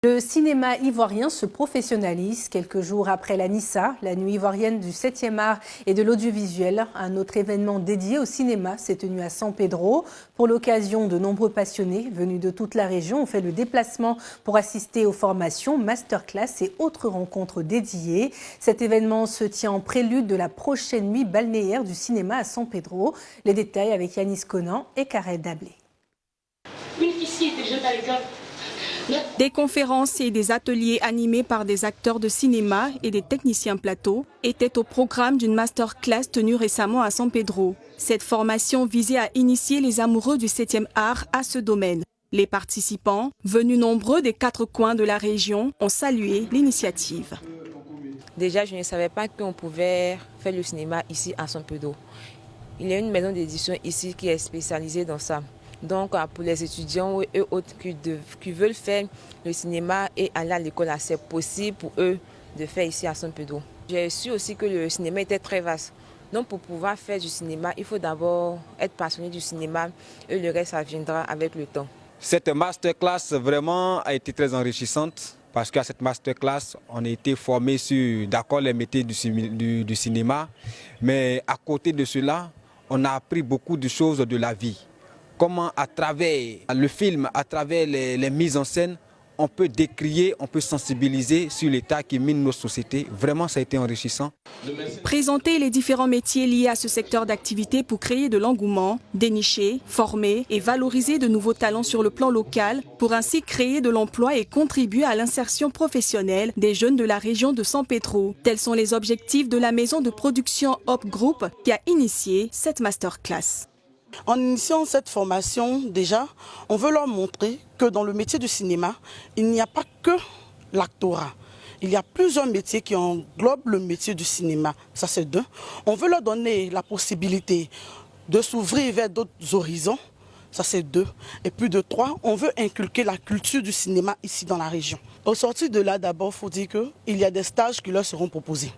Le cinéma ivoirien se professionnalise quelques jours après la Nissa, la nuit ivoirienne du 7e art et de l'audiovisuel. Un autre événement dédié au cinéma s'est tenu à San Pedro. Pour l'occasion, de nombreux passionnés venus de toute la région ont fait le déplacement pour assister aux formations, masterclass et autres rencontres dédiées. Cet événement se tient en prélude de la prochaine nuit balnéaire du cinéma à San Pedro. Les détails avec Yanis Conan et Karel Dablé. Une ici était jeune à l'école. Des conférences et des ateliers animés par des acteurs de cinéma et des techniciens plateau étaient au programme d'une masterclass tenue récemment à San Pedro. Cette formation visait à initier les amoureux du 7e art à ce domaine. Les participants, venus nombreux des 4 coins de la région, ont salué l'initiative. Déjà, je ne savais pas qu'on pouvait faire le cinéma ici à San Pedro. Il y a une maison d'édition ici qui est spécialisée dans ça. Donc, pour les étudiants et autres qui veulent faire le cinéma et aller à l'école, c'est possible pour eux de faire ici à San Pedro. J'ai su aussi que le cinéma était très vaste. Donc, pour pouvoir faire du cinéma, il faut d'abord être passionné du cinéma et le reste, ça viendra avec le temps. Cette masterclass vraiment a été très enrichissante parce qu'à cette masterclass, on a été formé sur les métiers du cinéma. Mais à côté de cela, on a appris beaucoup de choses de la vie. Comment à travers le film, à travers les mises en scène, on peut décrier, on peut sensibiliser sur l'état qui mine nos sociétés. Vraiment, ça a été enrichissant. Présenter les différents métiers liés à ce secteur d'activité pour créer de l'engouement, dénicher, former et valoriser de nouveaux talents sur le plan local pour ainsi créer de l'emploi et contribuer à l'insertion professionnelle des jeunes de la région de San Pedro. Tels sont les objectifs de la maison de production Hop Group qui a initié cette masterclass. En initiant cette formation, déjà, on veut leur montrer que dans le métier du cinéma, il n'y a pas que l'actorat. Il y a plusieurs métiers qui englobent le métier du cinéma. Ça, c'est 2. On veut leur donner la possibilité de s'ouvrir vers d'autres horizons. Ça, c'est 2. Et puis de 3, on veut inculquer la culture du cinéma ici dans la région. Au sortir de là, d'abord, il faut dire qu'il y a des stages qui leur seront proposés.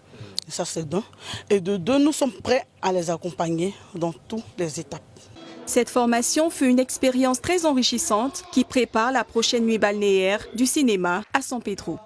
Ça, c'est 2. Et de 2, nous sommes prêts à les accompagner dans toutes les étapes. Cette formation fut une expérience très enrichissante qui prépare la prochaine nuit balnéaire du cinéma à San Pedro.